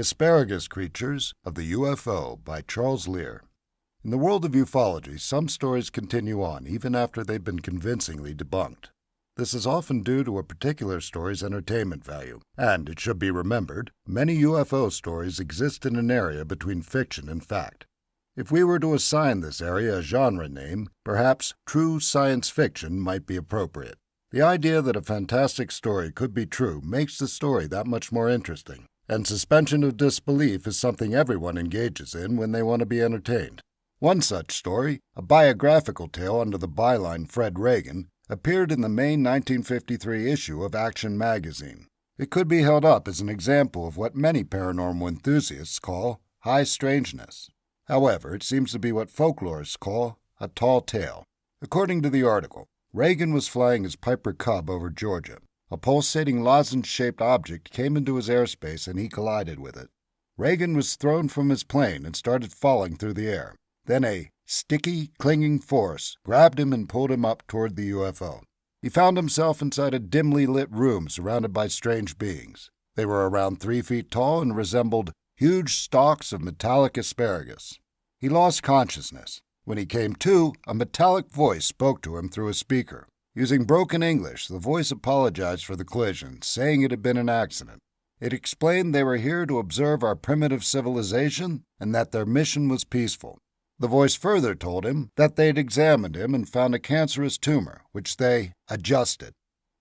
Asparagus Creatures of the UFO by Charles Lear. In the world of ufology, some stories continue on even after they've been convincingly debunked. This is often due to a particular story's entertainment value, and it should be remembered, many UFO stories exist in an area between fiction and fact. If we were to assign this area a genre name, perhaps true science fiction might be appropriate. The idea that a fantastic story could be true makes the story that much more interesting, and suspension of disbelief is something everyone engages in when they want to be entertained. One such story, a biographical tale under the byline Fred Reagan, appeared in the May 1953 issue of Action magazine. It could be held up as an example of what many paranormal enthusiasts call high strangeness. However, it seems to be what folklorists call a tall tale. According to the article, Reagan was flying his Piper Cub over Georgia. A pulsating lozenge-shaped object came into his airspace and he collided with it. Reagan was thrown from his plane and started falling through the air. Then a sticky, clinging force grabbed him and pulled him up toward the UFO. He found himself inside a dimly lit room surrounded by strange beings. They were around 3 feet tall and resembled huge stalks of metallic asparagus. He lost consciousness. When he came to, a metallic voice spoke to him through a speaker. Using broken English, the voice apologized for the collision, saying it had been an accident. It explained they were here to observe our primitive civilization and that their mission was peaceful. The voice further told him that they had examined him and found a cancerous tumor, which they adjusted.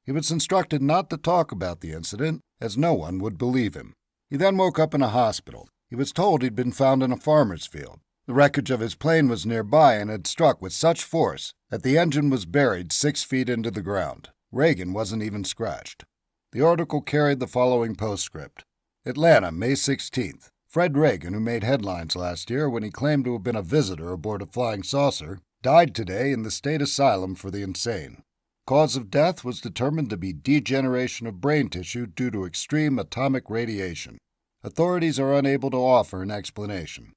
He was instructed not to talk about the incident, as no one would believe him. He then woke up in a hospital. He was told he'd been found in a farmer's field. The wreckage of his plane was nearby and had struck with such force that the engine was buried 6 feet into the ground. Reagan wasn't even scratched. The article carried the following postscript. Atlanta, May 16th. Fred Reagan, who made headlines last year when he claimed to have been a visitor aboard a flying saucer, died today in the state asylum for the insane. Cause of death was determined to be degeneration of brain tissue due to extreme atomic radiation. Authorities are unable to offer an explanation.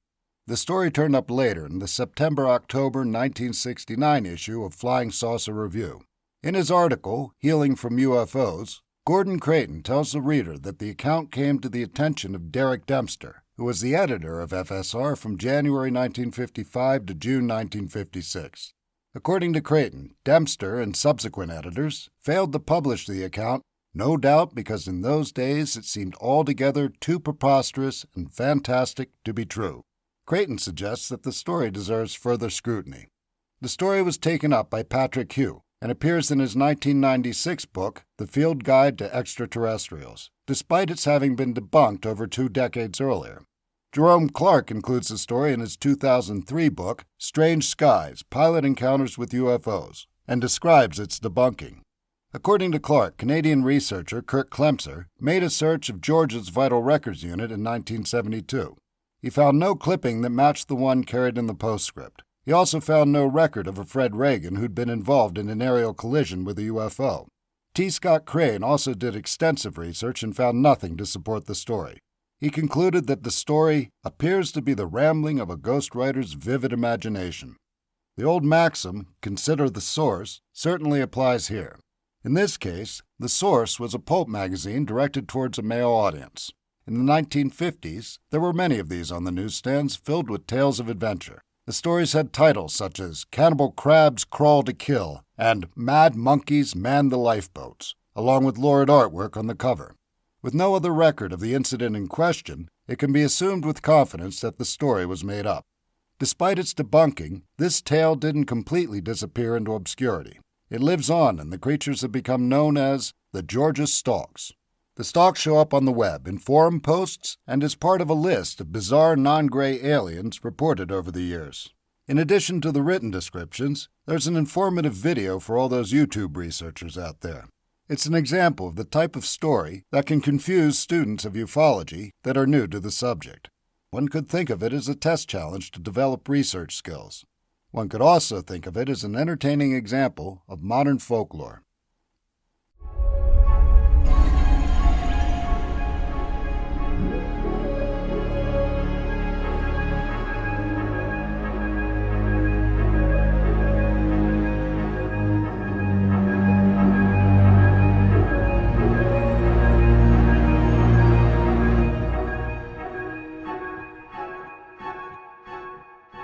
The story turned up later in the September-October 1969 issue of Flying Saucer Review. In his article, Healing from UFOs, Gordon Creighton tells the reader that the account came to the attention of Derek Dempster, who was the editor of FSR from January 1955 to June 1956. According to Creighton, Dempster and subsequent editors failed to publish the account, no doubt because in those days it seemed altogether too preposterous and fantastic to be true. Creighton suggests that the story deserves further scrutiny. The story was taken up by Patrick Hugh and appears in his 1996 book, The Field Guide to Extraterrestrials, despite its having been debunked over 2 decades earlier. Jerome Clark includes the story in his 2003 book, Strange Skies, Pilot Encounters with UFOs, and describes its debunking. According to Clark, Canadian researcher Kirk Klemser made a search of Georgia's Vital Records Unit in 1972. He found no clipping that matched the one carried in the postscript. He also found no record of a Fred Reagan who'd been involved in an aerial collision with a UFO. T. Scott Crane also did extensive research and found nothing to support the story. He concluded that the story appears to be the rambling of a ghostwriter's vivid imagination. The old maxim, consider the source, certainly applies here. In this case, the source was a pulp magazine directed towards a male audience. In the 1950s, there were many of these on the newsstands filled with tales of adventure. The stories had titles such as Cannibal Crabs Crawl to Kill and Mad Monkeys Man the Lifeboats, along with lurid artwork on the cover. With no other record of the incident in question, it can be assumed with confidence that the story was made up. Despite its debunking, this tale didn't completely disappear into obscurity. It lives on, and the creatures have become known as the Georgia Stalks. The stalks show up on the web in forum posts and as part of a list of bizarre non-gray aliens reported over the years. In addition to the written descriptions, there's an informative video for all those YouTube researchers out there. It's an example of the type of story that can confuse students of ufology that are new to the subject. One could think of it as a test challenge to develop research skills. One could also think of it as an entertaining example of modern folklore.